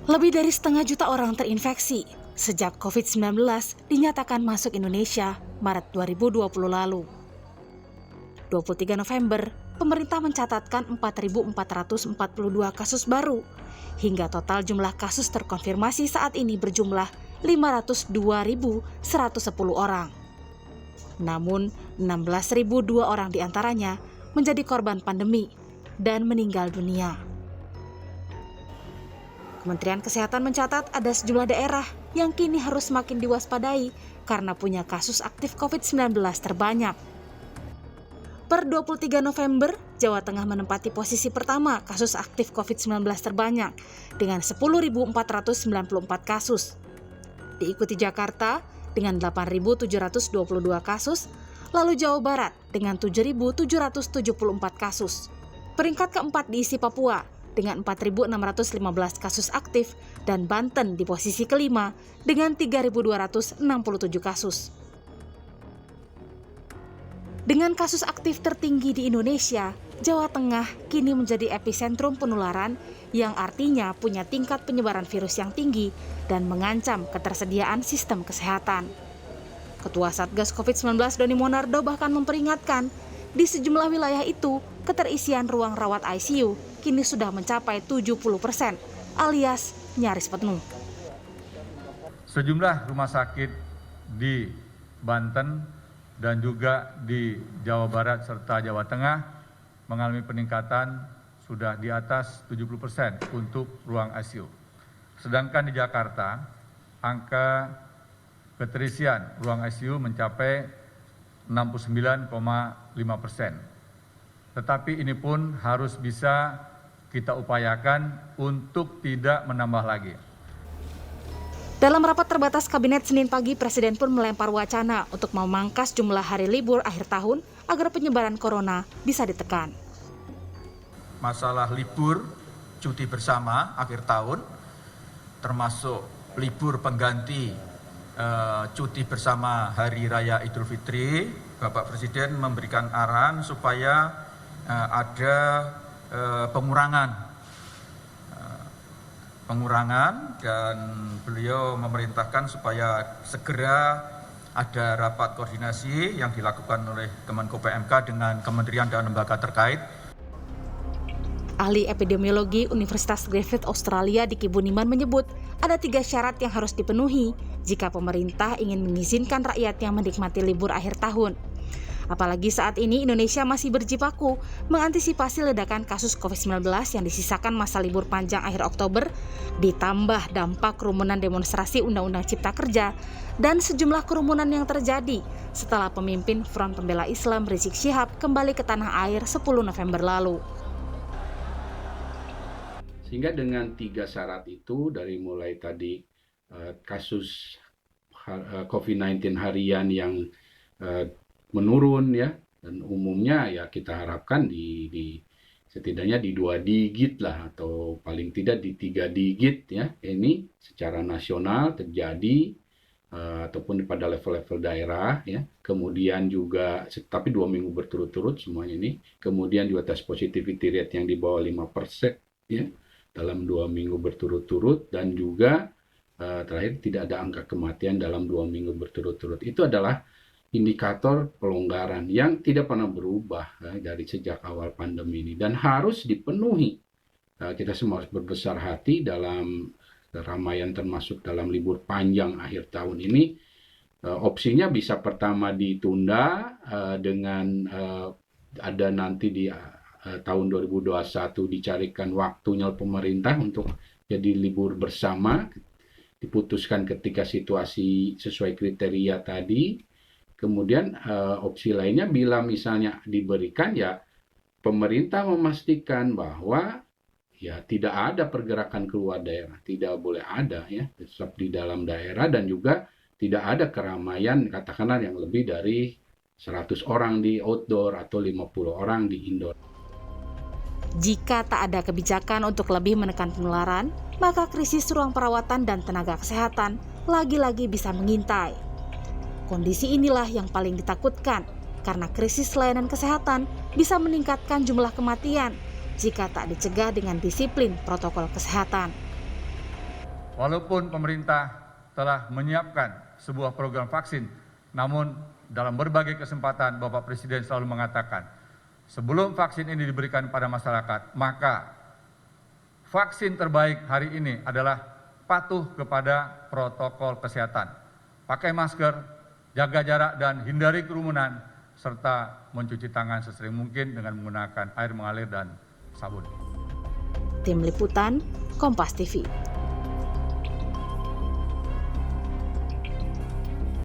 Lebih dari setengah juta orang terinfeksi sejak COVID-19 dinyatakan masuk Indonesia Maret 2020 lalu. 23 November, pemerintah mencatatkan 4.442 kasus baru, hingga total jumlah kasus terkonfirmasi saat ini berjumlah 502.110 orang. Namun, 16.002 orang diantaranya menjadi korban pandemi dan meninggal dunia. Kementerian Kesehatan mencatat ada sejumlah daerah yang kini harus semakin diwaspadai karena punya kasus aktif COVID-19 terbanyak. Per 23 November, Jawa Tengah menempati posisi pertama kasus aktif COVID-19 terbanyak dengan 10.494 kasus. Diikuti Jakarta dengan 8.722 kasus, lalu Jawa Barat dengan 7.774 kasus. Peringkat keempat diisi Papua dengan 4.615 kasus aktif dan Banten di posisi kelima dengan 3.267 kasus. Dengan kasus aktif tertinggi di Indonesia, Jawa Tengah kini menjadi epicentrum penularan yang artinya punya tingkat penyebaran virus yang tinggi dan mengancam ketersediaan sistem kesehatan. Ketua Satgas COVID-19 Doni Monardo bahkan memperingatkan, di sejumlah wilayah itu, keterisian ruang rawat ICU kini sudah mencapai 70%, alias nyaris penuh. Sejumlah rumah sakit di Banten dan juga di Jawa Barat serta Jawa Tengah mengalami peningkatan sudah di atas 70% untuk ruang ICU. Sedangkan di Jakarta, angka keterisian ruang ICU mencapai 69,5%. Tetapi ini pun harus bisa kita upayakan untuk tidak menambah lagi. Dalam rapat terbatas Kabinet Senin pagi, Presiden pun melempar wacana untuk memangkas jumlah hari libur akhir tahun agar penyebaran corona bisa ditekan. Masalah libur, cuti bersama akhir tahun, termasuk libur pengganti cuti bersama Hari Raya Idul Fitri, Bapak Presiden memberikan arahan supaya ada pengurangan dan beliau memerintahkan supaya segera ada rapat koordinasi yang dilakukan oleh Kemenko PMK dengan kementerian dan lembaga terkait. Ahli epidemiologi Universitas Griffith Australia Diki Buniman menyebut ada 3 syarat yang harus dipenuhi jika pemerintah ingin mengizinkan rakyatnya menikmati libur akhir tahun. Apalagi saat ini Indonesia masih berjibaku mengantisipasi ledakan kasus COVID-19 yang disisakan masa libur panjang akhir Oktober, ditambah dampak kerumunan demonstrasi Undang-Undang Cipta Kerja dan sejumlah kerumunan yang terjadi setelah pemimpin Front Pembela Islam Rizik Syihab kembali ke tanah air 10 November lalu. Sehingga dengan 3 syarat itu, dari mulai tadi kasus COVID-19 harian yang menurun ya, dan umumnya ya kita harapkan di setidaknya di 2 digit lah, atau paling tidak di 3 digit ya, ini secara nasional terjadi ataupun pada level-level daerah ya. Kemudian juga tapi 2 minggu berturut-turut semuanya ini, kemudian juga tes positivity rate yang di bawah 5% ya dalam 2 minggu berturut-turut, dan juga terakhir tidak ada angka kematian dalam 2 minggu berturut-turut. Itu adalah indikator pelonggaran yang tidak pernah berubah dari sejak awal pandemi ini, dan harus dipenuhi. Kita semua harus berbesar hati dalam keramaian, termasuk dalam libur panjang akhir tahun ini. Opsinya bisa pertama ditunda dengan ada nanti di tahun 2021 dicarikan waktunya pemerintah untuk jadi libur bersama, diputuskan ketika situasi sesuai kriteria tadi. Kemudian opsi lainnya, bila misalnya diberikan, ya pemerintah memastikan bahwa ya tidak ada pergerakan keluar daerah, tidak boleh ada ya, tetap di dalam daerah, dan juga tidak ada keramaian katakanlah yang lebih dari 100 orang di outdoor atau 50 orang di indoor. Jika tak ada kebijakan untuk lebih menekan penularan, maka krisis ruang perawatan dan tenaga kesehatan lagi-lagi bisa mengintai. Kondisi inilah yang paling ditakutkan karena krisis layanan kesehatan bisa meningkatkan jumlah kematian jika tak dicegah dengan disiplin protokol kesehatan. walaupun pemerintah telah menyiapkan sebuah program vaksin, namun dalam berbagai kesempatan Bapak Presiden selalu mengatakan, sebelum vaksin ini diberikan pada masyarakat, maka vaksin terbaik hari ini adalah patuh kepada protokol kesehatan. Pakai masker, jaga jarak dan hindari kerumunan, serta mencuci tangan sesering mungkin dengan menggunakan air mengalir dan sabun. Tim Liputan, Kompas TV.